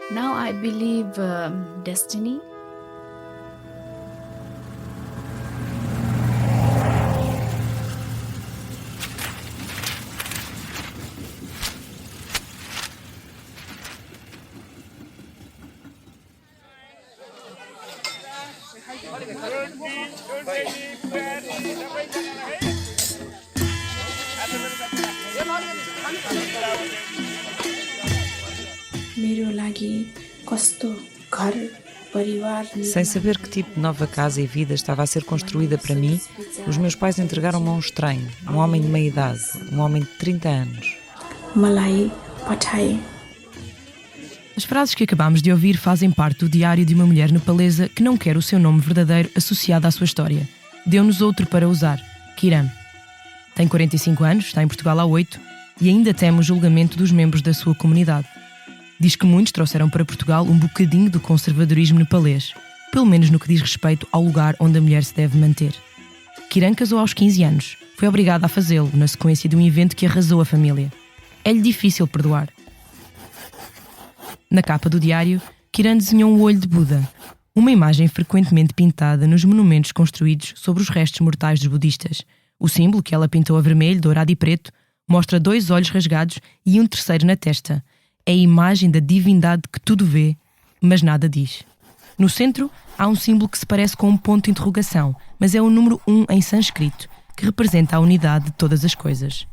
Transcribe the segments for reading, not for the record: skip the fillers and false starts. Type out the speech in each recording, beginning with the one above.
Now I believe destiny. मेरो लागि कस्तो घर परिवार. Sem saber que tipo de nova casa e vida estava a ser construída para mim, os meus pais entregaram-me a um estranho, um homem de meia idade, um homem de 30 anos. मलाई पठाए. As frases que acabámos de ouvir fazem parte do diário de uma mulher nepalesa que não quer o seu nome verdadeiro associado à sua história. Deu-nos outro para usar, Kiran. Tem 45 anos, está em Portugal há 8 e ainda teme o julgamento dos membros da sua comunidade. Diz que muitos trouxeram para Portugal um bocadinho do conservadorismo nepalês, pelo menos no que diz respeito ao lugar onde a mulher se deve manter. Kiran casou aos 15 anos. Foi obrigada a fazê-lo na sequência de um evento que arrasou a família. É-lhe difícil perdoar. Na capa do diário, Kiran desenhou um olho de Buda, uma imagem frequentemente pintada nos monumentos construídos sobre os restos mortais dos budistas. O símbolo, que ela pintou a vermelho, dourado e preto, mostra 2 olhos rasgados e um terceiro na testa. É a imagem da divindade que tudo vê, mas nada diz. No centro, há um símbolo que se parece com um ponto de interrogação, mas é o número 1 em sânscrito, que representa a unidade de todas as coisas.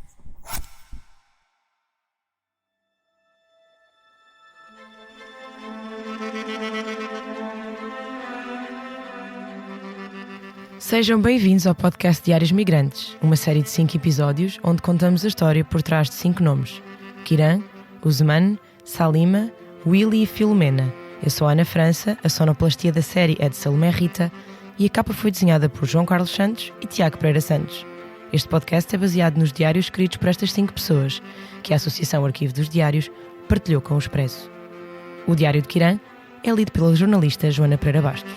Sejam bem-vindos ao podcast Diários Migrantes, uma série de 5 episódios onde contamos a história por trás de 5 nomes: Kiran, Usman, Salima, Willy e Filomena. Eu sou a Ana França, a sonoplastia da série é de Salomé Rita e a capa foi desenhada por João Carlos Santos e Tiago Pereira Santos. Este podcast é baseado nos diários escritos por estas 5 pessoas, que a Associação Arquivo dos Diários partilhou com o Expresso. O Diário de Kiran é lido pela jornalista Joana Pereira Bastos.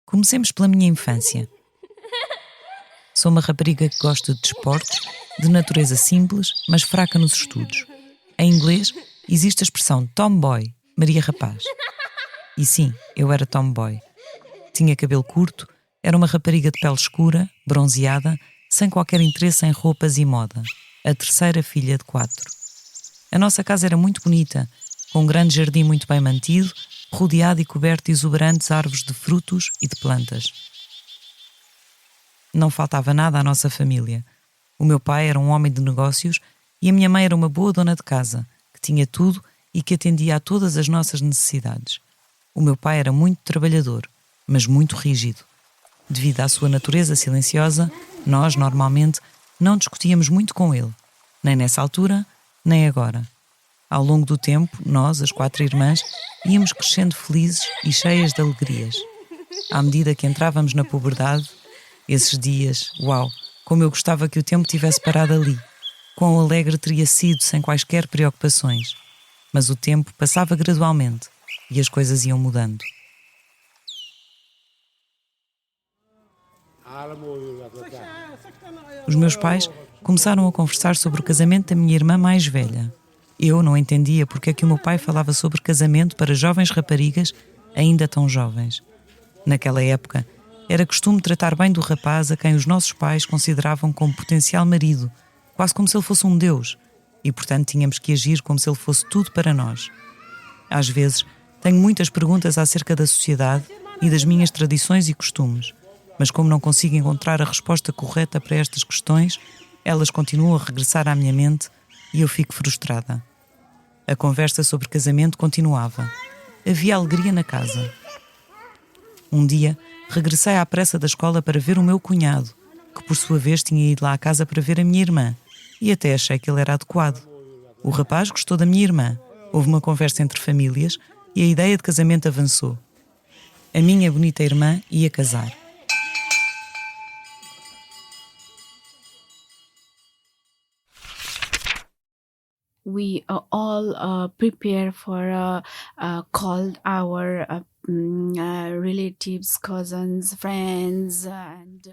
Comecemos pela minha infância. Sou uma rapariga que gosta de desportos, de natureza simples, mas fraca nos estudos. Em inglês, existe a expressão tomboy, Maria Rapaz. E sim, eu era tomboy. Tinha cabelo curto, era uma rapariga de pele escura, bronzeada, sem qualquer interesse em roupas e moda. A terceira filha de 4. A nossa casa era muito bonita, com um grande jardim muito bem mantido, rodeado e coberto de exuberantes árvores de frutos e de plantas. Não faltava nada à nossa família. O meu pai era um homem de negócios e a minha mãe era uma boa dona de casa, que tinha tudo e que atendia a todas as nossas necessidades. O meu pai era muito trabalhador, mas muito rígido. Devido à sua natureza silenciosa, nós, normalmente, não discutíamos muito com ele, nem nessa altura, nem agora. Ao longo do tempo, nós, as 4 irmãs, íamos crescendo felizes e cheias de alegrias. À medida que entrávamos na puberdade, esses dias, uau, como eu gostava que o tempo tivesse parado ali. Quão alegre teria sido sem quaisquer preocupações. Mas o tempo passava gradualmente e as coisas iam mudando. Os meus pais começaram a conversar sobre o casamento da minha irmã mais velha. Eu não entendia porque é que o meu pai falava sobre casamento para jovens raparigas ainda tão jovens. Naquela época, era costume tratar bem do rapaz a quem os nossos pais consideravam como potencial marido, quase como se ele fosse um deus, e portanto tínhamos que agir como se ele fosse tudo para nós. Às vezes, tenho muitas perguntas acerca da sociedade e das minhas tradições e costumes, mas como não consigo encontrar a resposta correta para estas questões, elas continuam a regressar à minha mente e eu fico frustrada. A conversa sobre casamento continuava. Havia alegria na casa. Um dia, regressei à pressa da escola para ver o meu cunhado, que por sua vez tinha ido lá à casa para ver a minha irmã, e até achei que ele era adequado. O rapaz gostou da minha irmã. Houve uma conversa entre famílias e a ideia de casamento avançou. A minha bonita irmã ia casar. We all prepare for called our relatives, cousins, friends.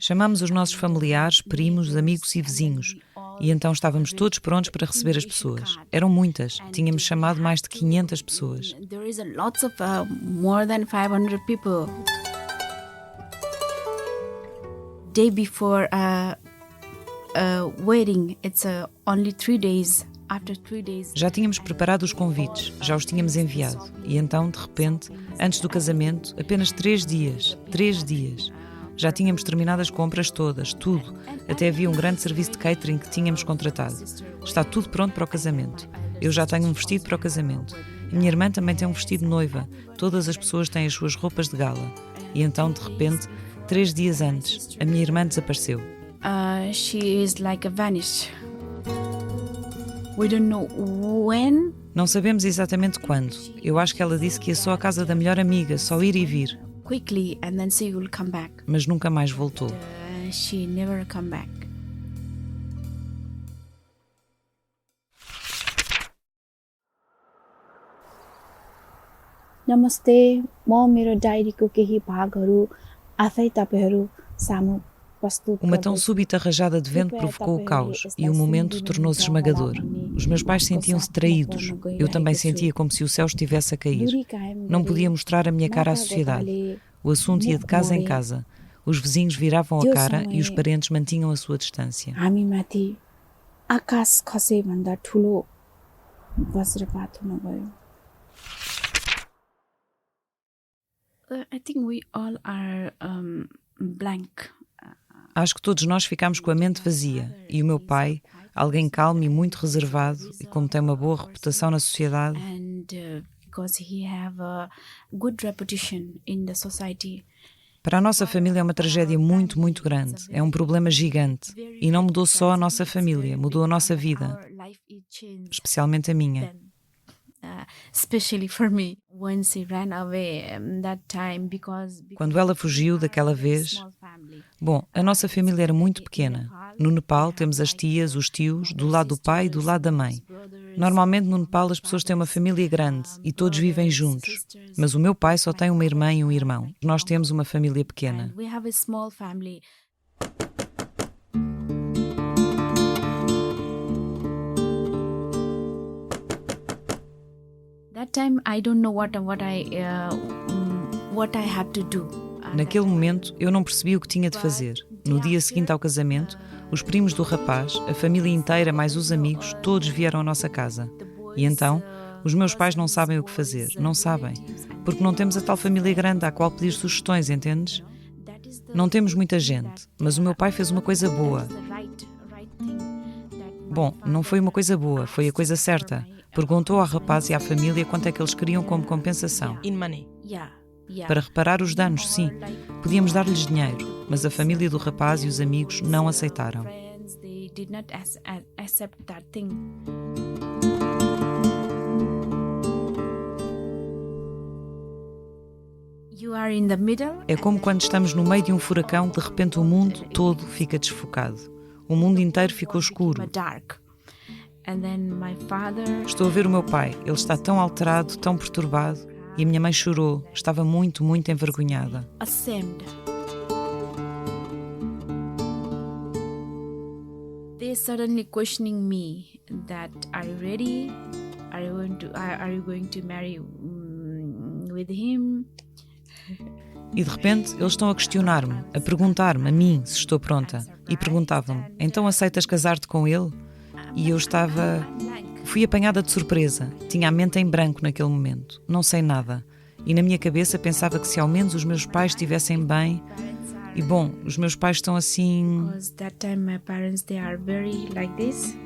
Chamámos os nossos familiares, primos, amigos e vizinhos. E então estávamos todos prontos para receber as pessoas. Eram muitas. Tínhamos chamado mais de 500 pessoas. There is lots of more than 500 people. Day before wedding, it's only 3 days. After 3 days. Já tínhamos preparado os convites, já os tínhamos enviado. E então, de repente, antes do casamento, apenas 3 dias. 3 dias. Já tínhamos terminado as compras todas, tudo. Até havia um grande serviço de catering que tínhamos contratado. Está tudo pronto para o casamento. Eu já tenho um vestido para o casamento. A minha irmã também tem um vestido de noiva. Todas as pessoas têm as suas roupas de gala. E então, de repente, 3 dias antes, a minha irmã desapareceu. She is like a vanished. We don't know when. Não sabemos exatamente quando. Eu acho que ela disse que ia só à casa da melhor amiga, só ir e vir. Quickly, and then she will come back. Mas nunca mais voltou. She never come back. नमस्ते, म मेरो डायरीको केही भागहरू आफै तपाईहरू सामु प्रस्तुत Uma tão súbita rajada de vento provocou o caos e o momento tornou-se esmagador. Os meus pais sentiam-se traídos. Eu também sentia como se o céu estivesse a cair. Não podia mostrar a minha cara à sociedade. O assunto ia de casa em casa. Os vizinhos viravam a cara e os parentes mantinham a sua distância. हामीमाथि आकाश खसे भन्दा ठुलो वज्रपात हुन गयो. I think we all are blank. Acho que todos nós ficámos com a mente vazia. E o meu pai, alguém calmo e muito reservado, e como tem uma boa reputação na sociedade, And because he have a good reputation in the society. para a nossa família é uma tragédia muito, muito grande. É um problema gigante. E não mudou só a nossa família, mudou a nossa vida, Our life is changed especialmente a minha. then. Especially for me, when she ran away that time because Quando ela fugiu daquela vez, small family. bom, a nossa família era muito pequena. No Nepal temos as tias, os tios, do lado do pai e do lado da mãe. Normalmente no Nepal as pessoas têm uma família grande e todos vivem juntos. Mas o meu pai só tem uma irmã e um irmão. Nós temos uma família pequena. We have a small family. That time I don't know what I have to do. Naquele momento eu não percebi o que tinha de fazer. No dia seguinte ao casamento, os primos do rapaz, a família inteira mais os amigos, todos vieram à nossa casa. E então, os meus pais não sabem o que fazer, não sabem, porque não temos a tal família grande à qual pedir sugestões, entendes? Não temos muita gente, mas o meu pai fez uma coisa boa. Bom, não foi uma coisa boa, foi a coisa certa. Perguntou ao rapaz e à família quanto é que eles queriam como compensação. In money. Para reparar os danos, sim. Podíamos dar-lhes dinheiro, mas a família do rapaz e os amigos não aceitaram. They did not accept that thing. You are in the middle. É como quando estamos no meio de um furacão, de repente o mundo todo fica desfocado. O mundo inteiro ficou escuro. Dark. And then my father. Estou a ver o meu pai, ele está tão alterado, tão perturbado, e a minha mãe chorou, estava muito, muito envergonhada. Ashamed. They suddenly questioning me that are you ready? Are you going to marry with him? E de repente eles estão a questionar-me, a perguntar-me a mim se estou pronta. E perguntavam-me, então aceitas casar-te com ele? E eu estava... Fui apanhada de surpresa. Tinha a mente em branco naquele momento. Não sei nada. E na minha cabeça pensava que se ao menos os meus pais estivessem bem... E bom, os meus pais estão assim... Because that time my parents they are very like this.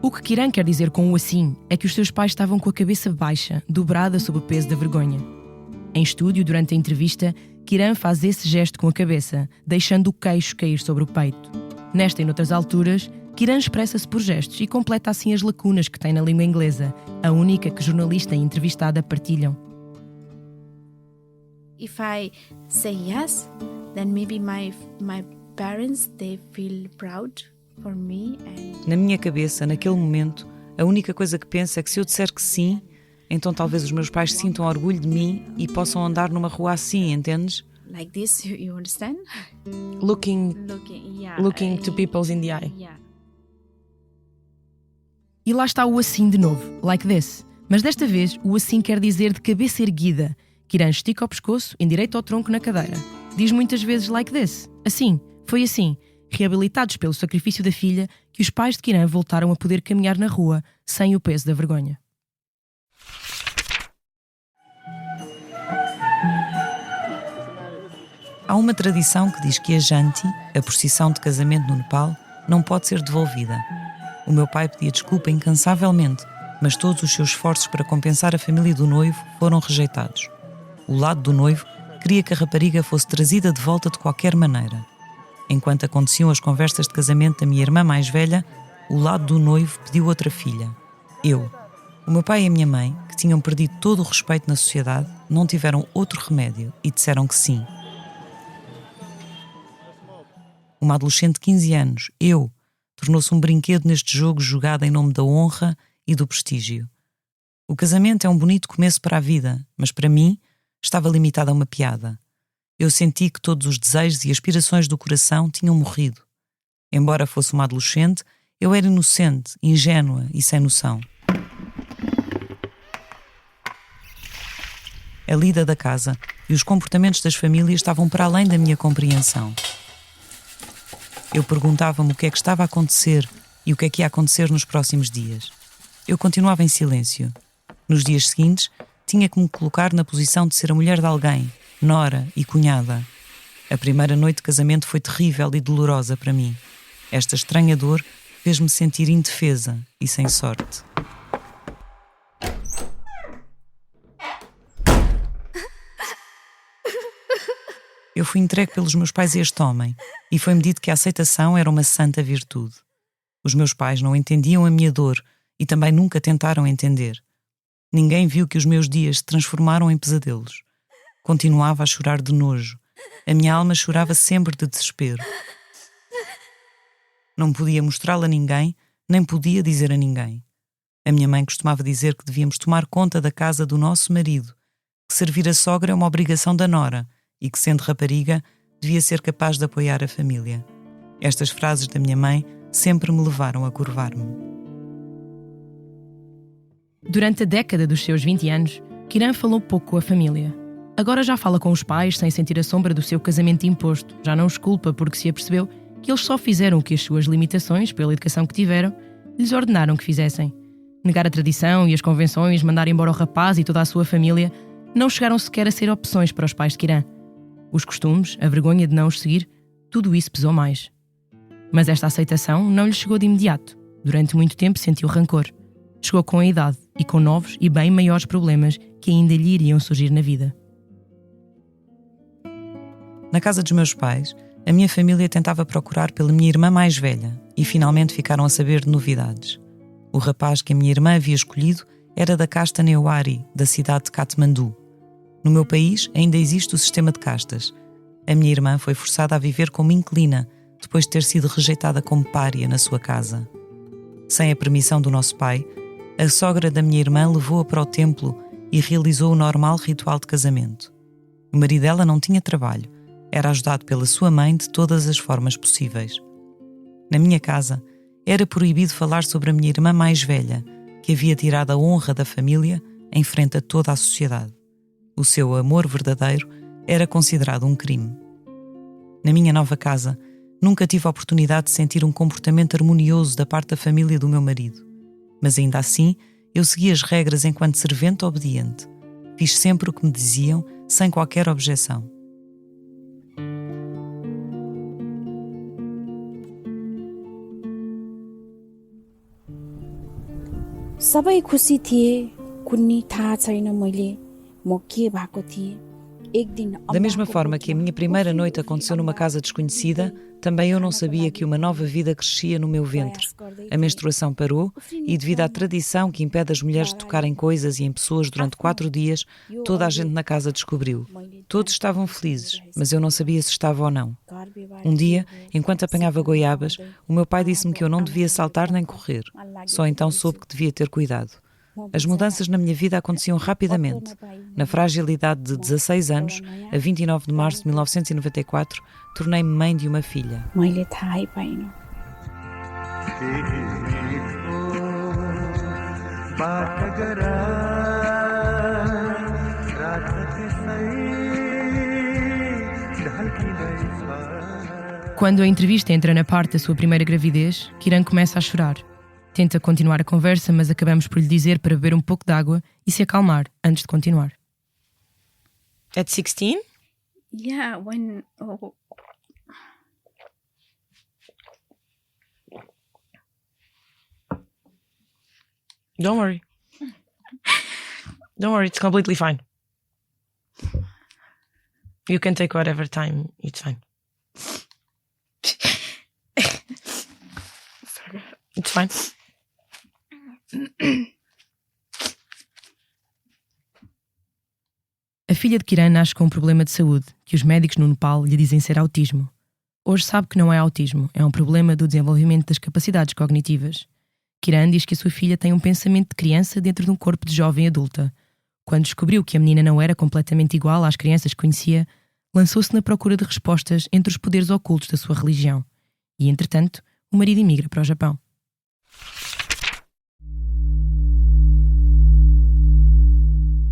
O que Kiran quer dizer com o assim é que os seus pais estavam com a cabeça baixa, dobrada sob o peso da vergonha. Em estúdio, durante a entrevista, Kiran faz esse gesto com a cabeça, deixando o queixo cair sobre o peito. Nesta e noutras alturas, Kiran expressa-se por gestos e completa assim as lacunas que tem na língua inglesa, a única que jornalista e entrevistada partilham. If I say yes, then maybe my parents, they feel proud for me. Na minha cabeça, naquele momento, a única coisa que penso é que se eu disser que sim, então talvez os meus pais sintam orgulho de mim e possam andar numa rua assim, entendes? Like this, you understand? Looking to people's in the eye. Yeah. E lá está o assim de novo, like this. Mas desta vez, o assim quer dizer de cabeça erguida. Kiran estica o pescoço, endireita o tronco na cadeira. Diz muitas vezes like this. Assim, foi assim. Reabilitados pelo sacrifício da filha, que os pais de Kiran voltaram a poder caminhar na rua sem o peso da vergonha. Há uma tradição que diz que a Janti, a procissão de casamento no Nepal, não pode ser devolvida. O meu pai pedia desculpa incansavelmente, mas todos os seus esforços para compensar a família do noivo foram rejeitados. O lado do noivo queria que a rapariga fosse trazida de volta de qualquer maneira. Enquanto aconteciam as conversas de casamento da minha irmã mais velha, o lado do noivo pediu outra filha. Eu. O meu pai e a minha mãe, que tinham perdido todo o respeito na sociedade, não tiveram outro remédio e disseram que sim. Uma adolescente de 15 anos, eu, tornou-se um brinquedo neste jogo jogado em nome da honra e do prestígio. O casamento é um bonito começo para a vida, mas para mim estava limitado a uma piada. Eu senti que todos os desejos e aspirações do coração tinham morrido. Embora fosse uma adolescente, eu era inocente, ingênua e sem noção. A lida da casa e os comportamentos das famílias estavam para além da minha compreensão. Eu perguntava-me o que é que estava a acontecer e o que é que ia acontecer nos próximos dias. Eu continuava em silêncio. Nos dias seguintes, tinha que me colocar na posição de ser a mulher de alguém, nora e cunhada. A primeira noite de casamento foi terrível e dolorosa para mim. Esta estranha dor fez-me sentir indefesa e sem sorte. Eu fui entregue pelos meus pais a este homem e foi-me dito que a aceitação era uma santa virtude. Os meus pais não entendiam a minha dor e também nunca tentaram entender. Ninguém viu que os meus dias se transformaram em pesadelos. Continuava a chorar de nojo. A minha alma chorava sempre de desespero. Não podia mostrá-la a ninguém, nem podia dizer a ninguém. A minha mãe costumava dizer que devíamos tomar conta da casa do nosso marido, que servir a sogra é uma obrigação da nora e que, sendo rapariga, devia ser capaz de apoiar a família. Estas frases da minha mãe sempre me levaram a curvar-me. Durante a década dos seus 20 anos, Kiran falou pouco com a família. Agora já fala com os pais sem sentir a sombra do seu casamento imposto. Já não os culpa porque se apercebeu que eles só fizeram o que as suas limitações, pela educação que tiveram, lhes ordenaram que fizessem. Negar a tradição e as convenções, mandar embora o rapaz e toda a sua família, não chegaram sequer a ser opções para os pais de Kiran. Os costumes, a vergonha de não os seguir, tudo isso pesou mais. Mas esta aceitação não lhe chegou de imediato. Durante muito tempo sentiu rancor. Chegou com a idade e com novos e bem maiores problemas que ainda lhe iriam surgir na vida. Na casa dos meus pais, a minha família tentava procurar pela minha irmã mais velha e finalmente ficaram a saber de novidades. O rapaz que a minha irmã havia escolhido era da casta Newari, da cidade de Katmandu. No meu país ainda existe o sistema de castas. A minha irmã foi forçada a viver como inquilina, depois de ter sido rejeitada como pária na sua casa. Sem a permissão do nosso pai, a sogra da minha irmã levou-a para o templo e realizou o normal ritual de casamento. O marido dela não tinha trabalho, era ajudado pela sua mãe de todas as formas possíveis. Na minha casa, era proibido falar sobre a minha irmã mais velha, que havia tirado a honra da família em frente a toda a sociedade. O seu amor verdadeiro era considerado um crime. Na minha nova casa, nunca tive a oportunidade de sentir um comportamento harmonioso da parte da família do meu marido. Mas ainda assim, eu segui as regras enquanto servente obediente. Fiz sempre o que me diziam, sem qualquer objeção. सबै खुसी थिए कुन्नी थाहा छैन मैले म के भएको थिएँ Da mesma forma que a minha primeira noite aconteceu numa casa desconhecida, também eu não sabia que uma nova vida crescia no meu ventre. A menstruação parou e, devido à tradição que impede as mulheres de tocarem coisas e em pessoas durante 4 dias, toda a gente na casa descobriu. Todos estavam felizes, mas eu não sabia se estava ou não. Um dia, enquanto apanhava goiabas, o meu pai disse-me que eu não devia saltar nem correr. Só então soube que devia ter cuidado. As mudanças na minha vida aconteciam rapidamente. Na fragilidade de 16 anos, a 29 de março de 1994, tornei-me mãe de uma filha. Quando a entrevista entra na parte da sua primeira gravidez, Kiran começa a chorar. Tenta continuar a conversa, mas acabamos por lhe dizer para beber um pouco de água e se acalmar antes de continuar. At 16? Yeah, when... Oh. Don't worry. Don't worry, it's completely fine. You can take whatever time, it's fine. It's fine. A filha de Kiran nasce com um problema de saúde, que os médicos no Nepal lhe dizem ser autismo. Hoje sabe que não é autismo, é um problema do desenvolvimento das capacidades cognitivas. Kiran diz que a sua filha tem um pensamento de criança dentro de um corpo de jovem adulta. Quando descobriu que a menina não era completamente igual às crianças que conhecia, lançou-se na procura de respostas entre os poderes ocultos da sua religião. E, entretanto, o marido emigra para o Japão.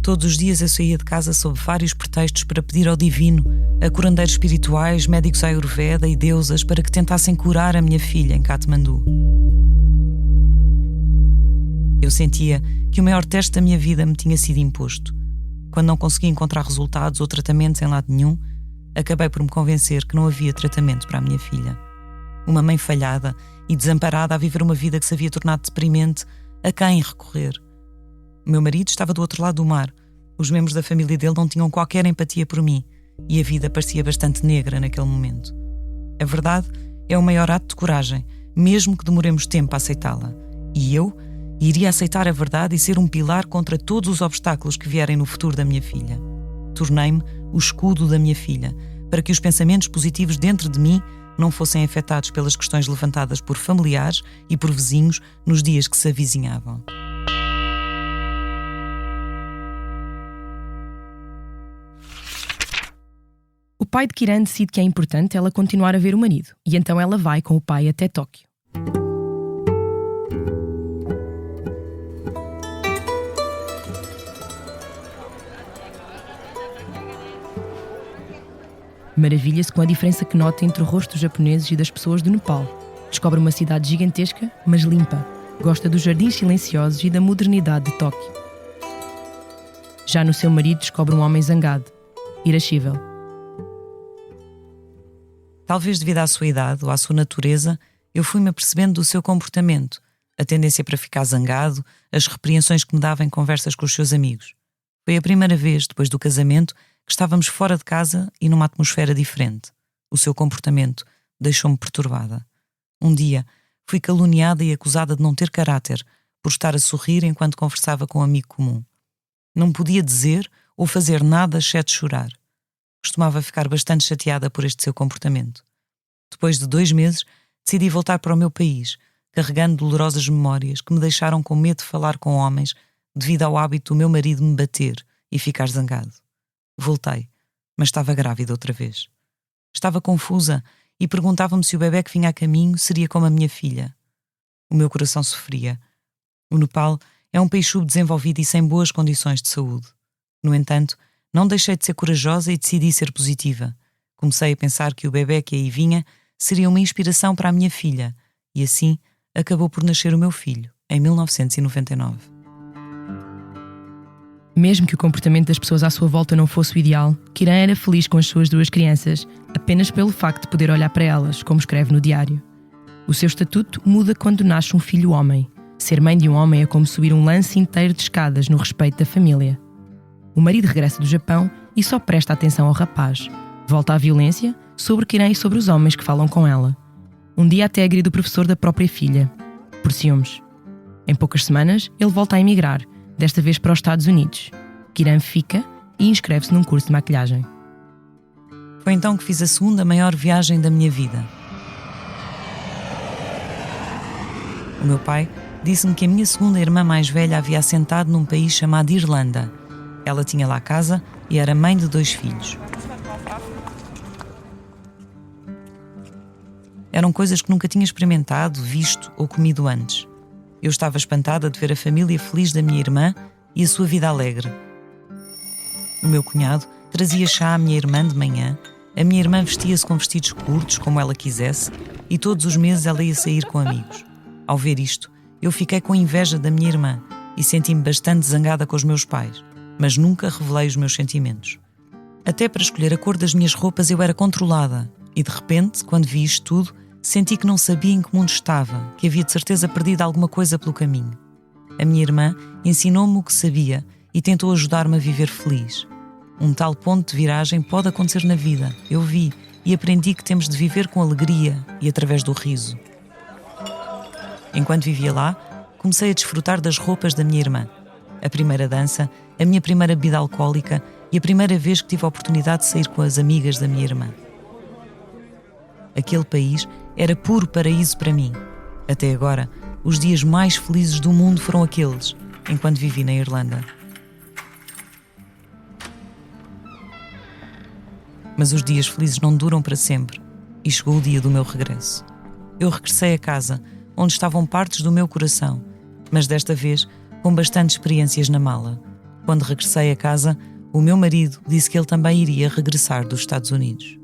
Todos os dias eu saía de casa sob vários pretextos para pedir ao divino, a curandeiros espirituais, médicos ayurveda e deusas para que tentassem curar a minha filha em Katmandu. Eu sentia que o maior teste da minha vida me tinha sido imposto. Quando não conseguia encontrar resultados ou tratamentos em lado nenhum, acabei por me convencer que não havia tratamento para a minha filha. Uma mãe falhada e desamparada a viver uma vida que se havia tornado deprimente, a quem recorrer? O meu marido estava do outro lado do mar. Os membros da família dele não tinham qualquer empatia por mim e a vida parecia bastante negra naquele momento. A verdade é o maior ato de coragem, mesmo que demoremos tempo a aceitá-la. E eu iria aceitar a verdade e ser um pilar contra todos os obstáculos que vierem no futuro da minha filha. Tornei-me o escudo da minha filha, para que os pensamentos positivos dentro de mim não fossem afetados pelas questões levantadas por familiares e por vizinhos nos dias que se avizinhavam. O pai de Kiran decide que é importante ela continuar a ver o marido, e então ela vai com o pai até Tóquio. Maravilha-se com a diferença que nota entre o rosto dos japoneses e das pessoas do Nepal. Descobre uma cidade gigantesca, mas limpa. Gosta dos jardins silenciosos e da modernidade de Tóquio. Já no seu marido descobre um homem zangado, irascível. Talvez devido à sua idade ou à sua natureza, eu fui-me apercebendo do seu comportamento, a tendência para ficar zangado, as repreensões que me dava em conversas com os seus amigos. Foi a primeira vez, depois do casamento, que estávamos fora de casa e numa atmosfera diferente. O seu comportamento deixou-me perturbada. Um dia, fui caluniada e acusada de não ter caráter por estar a sorrir enquanto conversava com um amigo comum. Não podia dizer ou fazer nada exceto chorar. Costumava ficar bastante chateada por este seu comportamento. Depois de 2 meses, decidi voltar para o meu país, carregando dolorosas memórias que me deixaram com medo de falar com homens devido ao hábito do meu marido me bater e ficar zangado. Voltei, mas estava grávida outra vez. Estava confusa e perguntava-me se o bebé que vinha a caminho seria como a minha filha. O meu coração sofria. O Nepal é um país subdesenvolvido e sem boas condições de saúde. No entanto, não deixei de ser corajosa e decidi ser positiva. Comecei a pensar que o bebé que aí vinha seria uma inspiração para a minha filha e assim acabou por nascer o meu filho, em 1999. Mesmo que o comportamento das pessoas à sua volta não fosse o ideal, Kiran era feliz com as suas 2 crianças, apenas pelo facto de poder olhar para elas, como escreve no diário. O seu estatuto muda quando nasce um filho homem. Ser mãe de um homem é como subir um lance inteiro de escadas no respeito da família. O marido regressa do Japão e só presta atenção ao rapaz. Volta à violência sobre Kiran e sobre os homens que falam com ela. Um dia até agride o professor da própria filha, por ciúmes. Em poucas semanas, ele volta a emigrar, desta vez para os Estados Unidos. Kiran fica e inscreve-se num curso de maquilhagem. Foi então que fiz a segunda maior viagem da minha vida. O meu pai disse-me que a minha segunda irmã mais velha havia assentado num país chamado Irlanda. Ela tinha lá casa e era mãe de 2 filhos. Eram coisas que nunca tinha experimentado, visto ou comido antes. Eu estava espantada de ver a família feliz da minha irmã e a sua vida alegre. O meu cunhado trazia chá à minha irmã de manhã, a minha irmã vestia-se com vestidos curtos, como ela quisesse, e todos os meses ela ia sair com amigos. Ao ver isto, eu fiquei com inveja da minha irmã e senti-me bastante zangada com os meus pais, mas nunca revelei os meus sentimentos. Até para escolher a cor das minhas roupas eu era controlada e, de repente, quando vi isto tudo, senti que não sabia em que mundo estava, que havia de certeza perdido alguma coisa pelo caminho. A minha irmã ensinou-me o que sabia e tentou ajudar-me a viver feliz. Um tal ponto de viragem pode acontecer na vida. Eu vi e aprendi que temos de viver com alegria e através do riso. Enquanto vivia lá, comecei a desfrutar das roupas da minha irmã. A primeira dança, a minha primeira bebida alcoólica e a primeira vez que tive a oportunidade de sair com as amigas da minha irmã. Aquele país era puro paraíso para mim. Até agora, os dias mais felizes do mundo foram aqueles, enquanto vivi na Irlanda. Mas os dias felizes não duram para sempre, e chegou o dia do meu regresso. Eu regressei a casa, onde estavam partes do meu coração, mas desta vez com bastante experiências na mala. Quando regressei a casa, o meu marido disse que ele também iria regressar dos Estados Unidos.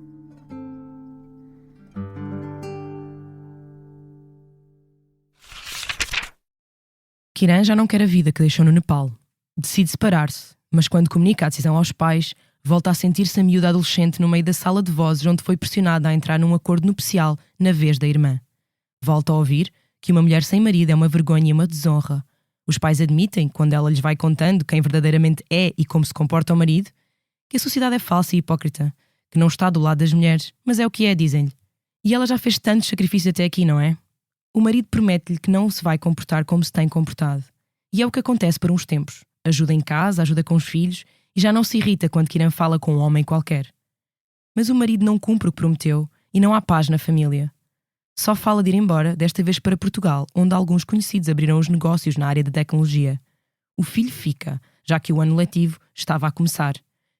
Kiran já não quer a vida que deixou no Nepal. Decide separar-se, mas quando comunica a decisão aos pais, volta a sentir-se a miúda adolescente no meio da sala de vozes onde foi pressionada a entrar num acordo nupcial na vez da irmã. Volta a ouvir que uma mulher sem marido é uma vergonha e uma desonra. Os pais admitem, quando ela lhes vai contando quem verdadeiramente é e como se comporta o marido, que a sociedade é falsa e hipócrita, que não está do lado das mulheres, mas é o que é, dizem-lhe. E ela já fez tantos sacrifícios até aqui, não é? O marido promete-lhe que não se vai comportar como se tem comportado. E é o que acontece por uns tempos. Ajuda em casa, ajuda com os filhos e já não se irrita quando Kiran fala com um homem qualquer. Mas o marido não cumpre o que prometeu e não há paz na família. Só fala de ir embora, desta vez para Portugal, onde alguns conhecidos abriram os negócios na área da tecnologia. O filho fica, já que o ano letivo estava a começar.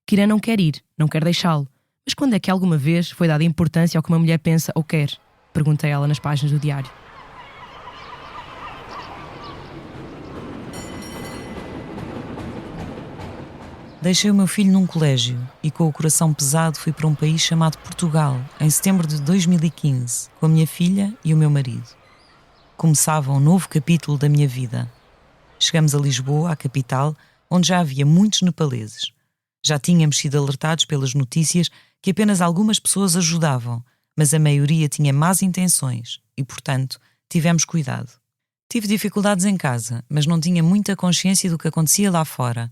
Kiran não quer ir, não quer deixá-lo. Mas quando é que alguma vez foi dada importância ao que uma mulher pensa ou quer? Pergunta ela nas páginas do diário. Deixei o meu filho num colégio e com o coração pesado fui para um país chamado Portugal, em setembro de 2015, com a minha filha e o meu marido. Começava um novo capítulo da minha vida. Chegamos a Lisboa, a capital, onde já havia muitos nepaleses. Já tínhamos sido alertados pelas notícias que apenas algumas pessoas ajudavam, mas a maioria tinha más intenções e, portanto, tivemos cuidado. Tive dificuldades em casa, mas não tinha muita consciência do que acontecia lá fora.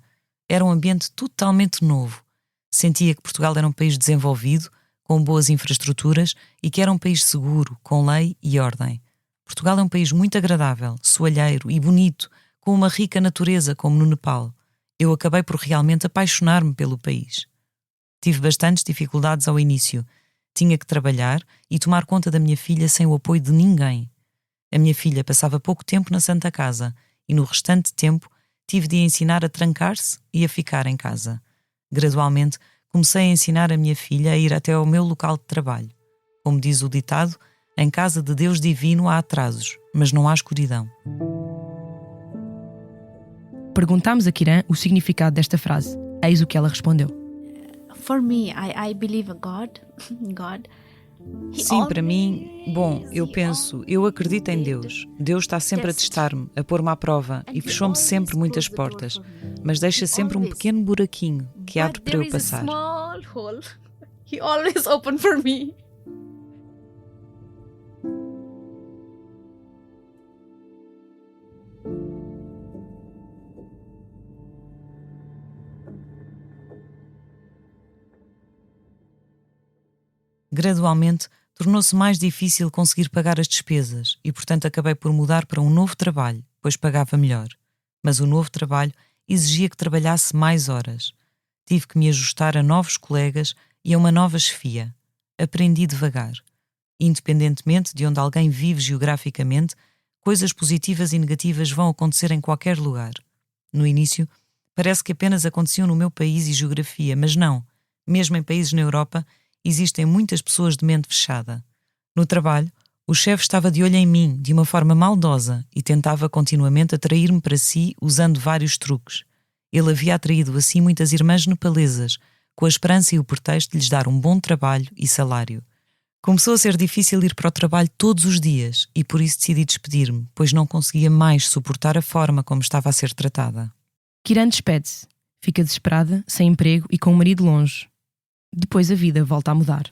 Era um ambiente totalmente novo. Sentia que Portugal era um país desenvolvido, com boas infraestruturas e que era um país seguro, com lei e ordem. Portugal é um país muito agradável, soalheiro e bonito, com uma rica natureza como no Nepal. Eu acabei por realmente apaixonar-me pelo país. Tive bastantes dificuldades ao início. Tinha que trabalhar e tomar conta da minha filha sem o apoio de ninguém. A minha filha passava pouco tempo na Santa Casa e no restante tempo tive de a ensinar a trancar-se e a ficar em casa. Gradualmente, comecei a ensinar a minha filha a ir até ao meu local de trabalho. Como diz o ditado, em casa de Deus divino há atrasos, mas não há escuridão. Perguntámos a Kiran o significado desta frase. Eis o que ela respondeu. For me, I believe a God. God. Sim, para mim, eu penso, eu acredito em Deus. Deus está sempre a testar-me, a pôr-me à prova e fechou-me sempre muitas portas, mas deixa sempre um pequeno buraquinho que abre para eu passar. He always open for me. Gradualmente, tornou-se mais difícil conseguir pagar as despesas e, portanto, acabei por mudar para um novo trabalho, pois pagava melhor. Mas o novo trabalho exigia que trabalhasse mais horas. Tive que me ajustar a novos colegas e a uma nova chefia. Aprendi devagar. Independentemente de onde alguém vive geograficamente, coisas positivas e negativas vão acontecer em qualquer lugar. No início, parece que apenas aconteciam no meu país e geografia, mas não. Mesmo em países na Europa, existem muitas pessoas de mente fechada. No trabalho, o chefe estava de olho em mim, de uma forma maldosa, e tentava continuamente atrair-me para si usando vários truques. Ele havia atraído assim muitas irmãs nepalesas, com a esperança e o pretexto de lhes dar um bom trabalho e salário. Começou a ser difícil ir para o trabalho todos os dias e por isso decidi despedir-me, pois não conseguia mais suportar a forma como estava a ser tratada. Kiran despede-se. Fica desesperada, sem emprego e com o marido longe. Depois a vida volta a mudar.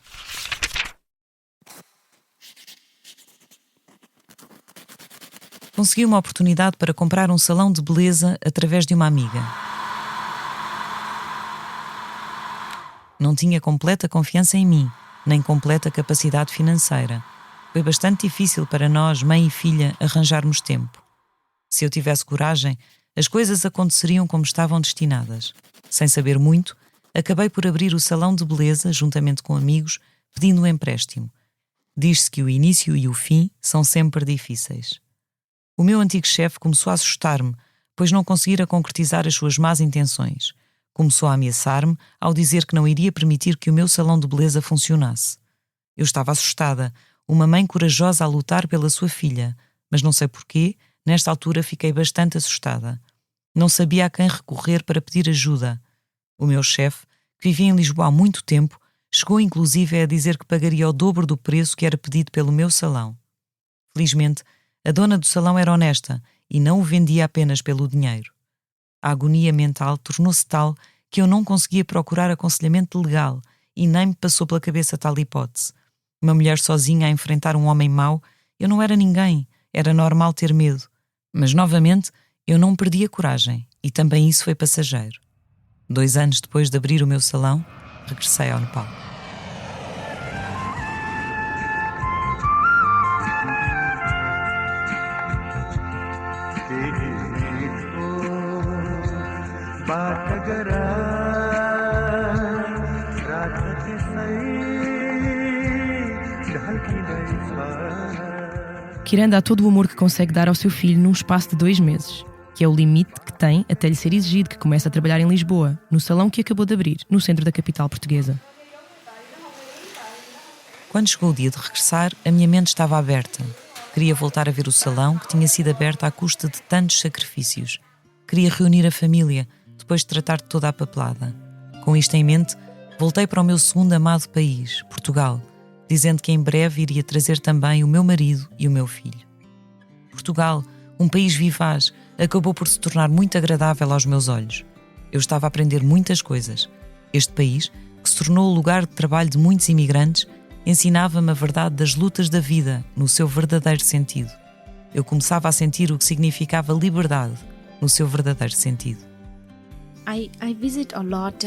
Consegui uma oportunidade para comprar um salão de beleza através de uma amiga. Não tinha completa confiança em mim, nem completa capacidade financeira. Foi bastante difícil para nós, mãe e filha, arranjarmos tempo. Se eu tivesse coragem, as coisas aconteceriam como estavam destinadas. Sem saber muito, acabei por abrir o salão de beleza, juntamente com amigos, pedindo um empréstimo. Diz-se que o início e o fim são sempre difíceis. O meu antigo chefe começou a assustar-me, pois não conseguira concretizar as suas más intenções. Começou a ameaçar-me ao dizer que não iria permitir que o meu salão de beleza funcionasse. Eu estava assustada, uma mãe corajosa a lutar pela sua filha, mas não sei porquê, nesta altura fiquei bastante assustada. Não sabia a quem recorrer para pedir ajuda. O meu chefe, que vivia em Lisboa há muito tempo, chegou inclusive a dizer que pagaria o dobro do preço que era pedido pelo meu salão. Felizmente, a dona do salão era honesta e não o vendia apenas pelo dinheiro. A agonia mental tornou-se tal que eu não conseguia procurar aconselhamento legal e nem me passou pela cabeça tal hipótese. Uma mulher sozinha a enfrentar um homem mau, eu não era ninguém, era normal ter medo. Mas, novamente, eu não perdi a coragem e também isso foi passageiro. 2 anos depois de abrir o meu salão, regressei ao Nepal. Kiran dá todo o amor que consegue dar ao seu filho num espaço de 2 meses, que é o limite que tem até lhe ser exigido que comece a trabalhar em Lisboa, no salão que acabou de abrir, no centro da capital portuguesa. Quando chegou o dia de regressar, a minha mente estava aberta. Queria voltar a ver o salão que tinha sido aberto à custa de tantos sacrifícios. Queria reunir a família, depois de tratar de toda a papelada. Com isto em mente, voltei para o meu segundo amado país, Portugal, dizendo que em breve iria trazer também o meu marido e o meu filho. Portugal, um país vivaz, acabou por se tornar muito agradável aos meus olhos. Eu estava a aprender muitas coisas. Este país, que se tornou o lugar de trabalho de muitos imigrantes, ensinava-me a verdade das lutas da vida no seu verdadeiro sentido. Eu começava a sentir o que significava liberdade no seu verdadeiro sentido. I visit a lot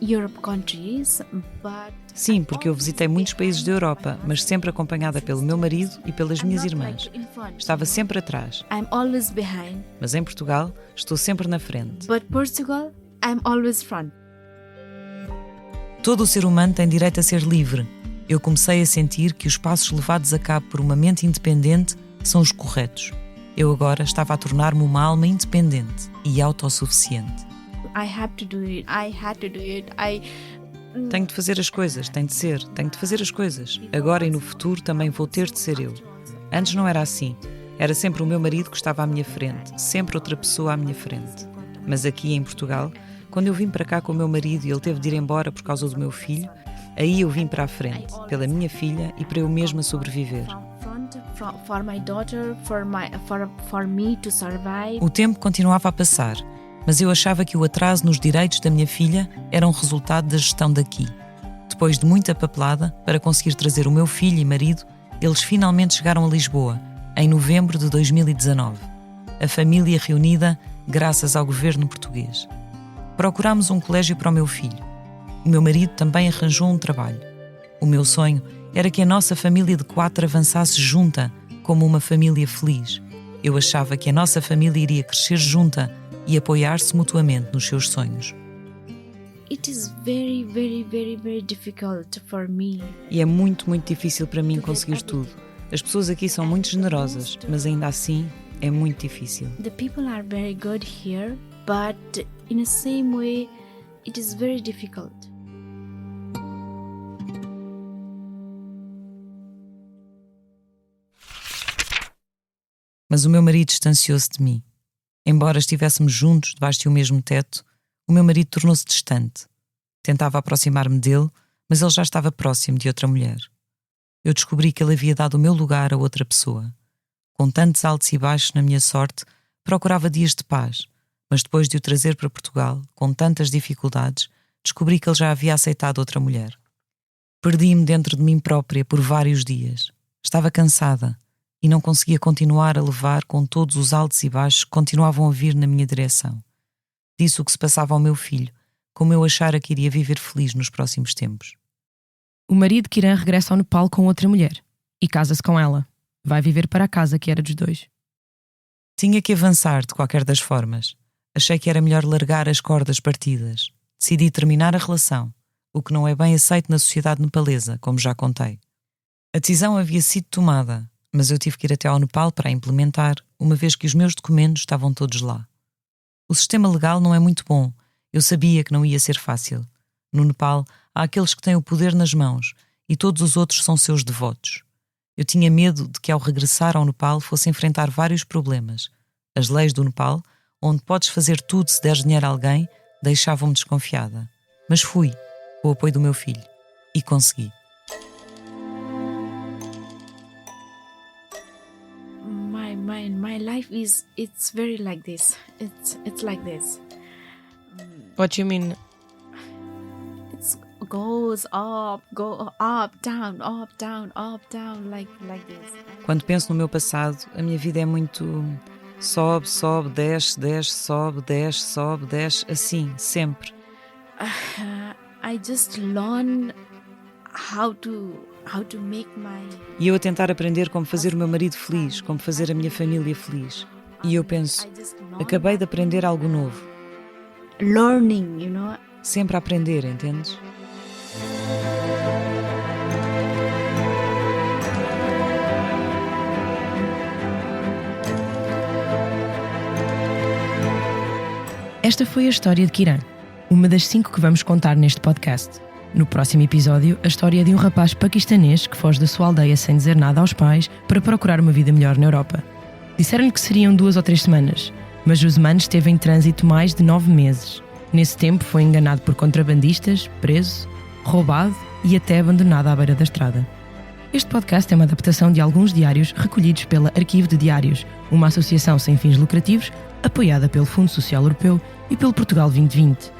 Europe countries, but Sim, porque eu visitei muitos países da Europa, mas sempre acompanhada pelo meu marido e pelas minhas irmãs. Estava sempre atrás. I'm always behind. Mas em Portugal, estou sempre na frente. But Portugal, I'm always front. Todo o ser humano tem direito a ser livre. Eu comecei a sentir que os passos levados a cabo por uma mente independente são os corretos. Eu agora estava a tornar-me uma alma independente e autossuficiente. I have to do it. I had to do it. Tenho de fazer as coisas, tenho de fazer as coisas. Agora e no futuro também vou ter de ser eu. Antes não era assim. Era sempre o meu marido que estava à minha frente, sempre outra pessoa à minha frente. Mas aqui em Portugal, quando eu vim para cá com o meu marido e ele teve de ir embora por causa do meu filho, aí eu vim para a frente, pela minha filha e para eu mesma sobreviver. For my daughter, for me to survive. O tempo continuava a passar, mas eu achava que o atraso nos direitos da minha filha era um resultado da gestão daqui. Depois de muita papelada, para conseguir trazer o meu filho e marido, eles finalmente chegaram a Lisboa, em novembro de 2019. A família reunida graças ao governo português. Procurámos um colégio para o meu filho. O meu marido também arranjou um trabalho. O meu sonho era que a nossa família de 4 avançasse junta, como uma família feliz. Eu achava que a nossa família iria crescer junta e apoiar-se mutuamente nos seus sonhos. It is very, very, very, very difficult for me. E é muito, muito difícil para mim conseguir tudo. As pessoas aqui são muito generosas, mas ainda assim é muito difícil. The people are very good here, but in the same way, it is very difficult. Mas o meu marido distanciou-se de mim. Embora estivéssemos juntos debaixo de um mesmo teto, o meu marido tornou-se distante. Tentava aproximar-me dele, mas ele já estava próximo de outra mulher. Eu descobri que ele havia dado o meu lugar a outra pessoa. Com tantos altos e baixos na minha sorte, procurava dias de paz, mas depois de o trazer para Portugal, com tantas dificuldades, descobri que ele já havia aceitado outra mulher. Perdi-me dentro de mim própria por vários dias. Estava cansada e não conseguia continuar a levar com todos os altos e baixos que continuavam a vir na minha direção. Disse o que se passava ao meu filho, como eu achara que iria viver feliz nos próximos tempos. O marido de Kiran regressa ao Nepal com outra mulher e casa-se com ela. Vai viver para a casa que era dos dois. Tinha que avançar de qualquer das formas. Achei que era melhor largar as cordas partidas. Decidi terminar a relação, o que não é bem aceito na sociedade nepalesa, como já contei. A decisão havia sido tomada, mas eu tive que ir até ao Nepal para a implementar, uma vez que os meus documentos estavam todos lá. O sistema legal não é muito bom. Eu sabia que não ia ser fácil. No Nepal, há aqueles que têm o poder nas mãos e todos os outros são seus devotos. Eu tinha medo de que ao regressar ao Nepal fosse enfrentar vários problemas. As leis do Nepal, onde podes fazer tudo se deres dinheiro a alguém, deixavam-me desconfiada. Mas fui, com o apoio do meu filho, e consegui. My life it's very like this. It's like this. What do you mean? It goes up, down, like this. Quando penso no meu passado, a minha vida é muito sobe, desce, sobe, assim, sempre. I just learn how to make my... E eu a tentar aprender como fazer o meu marido feliz, como fazer a minha família feliz. E eu penso, acabei de aprender algo novo. Learning, you know. Sempre a aprender, entendes? Esta foi a história de Kiran, uma das 5 que vamos contar neste podcast. No próximo episódio, a história de um rapaz paquistanês que foge da sua aldeia sem dizer nada aos pais para procurar uma vida melhor na Europa. Disseram-lhe que seriam 2 ou 3 semanas, mas Josman esteve em trânsito mais de 9 meses. Nesse tempo foi enganado por contrabandistas, preso, roubado e até abandonado à beira da estrada. Este podcast é uma adaptação de alguns diários recolhidos pela Arquivo de Diários, uma associação sem fins lucrativos apoiada pelo Fundo Social Europeu e pelo Portugal 2020.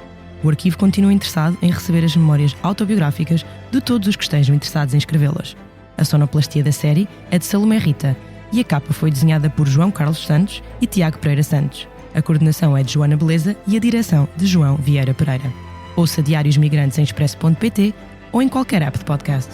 O arquivo continua interessado em receber as memórias autobiográficas de todos os que estejam interessados em escrevê-las. A sonoplastia da série é de Salomé Rita e a capa foi desenhada por João Carlos Santos e Tiago Pereira Santos. A coordenação é de Joana Beleza e a direção de João Vieira Pereira. Ouça Diários Migrantes em expresso.pt ou em qualquer app de podcast.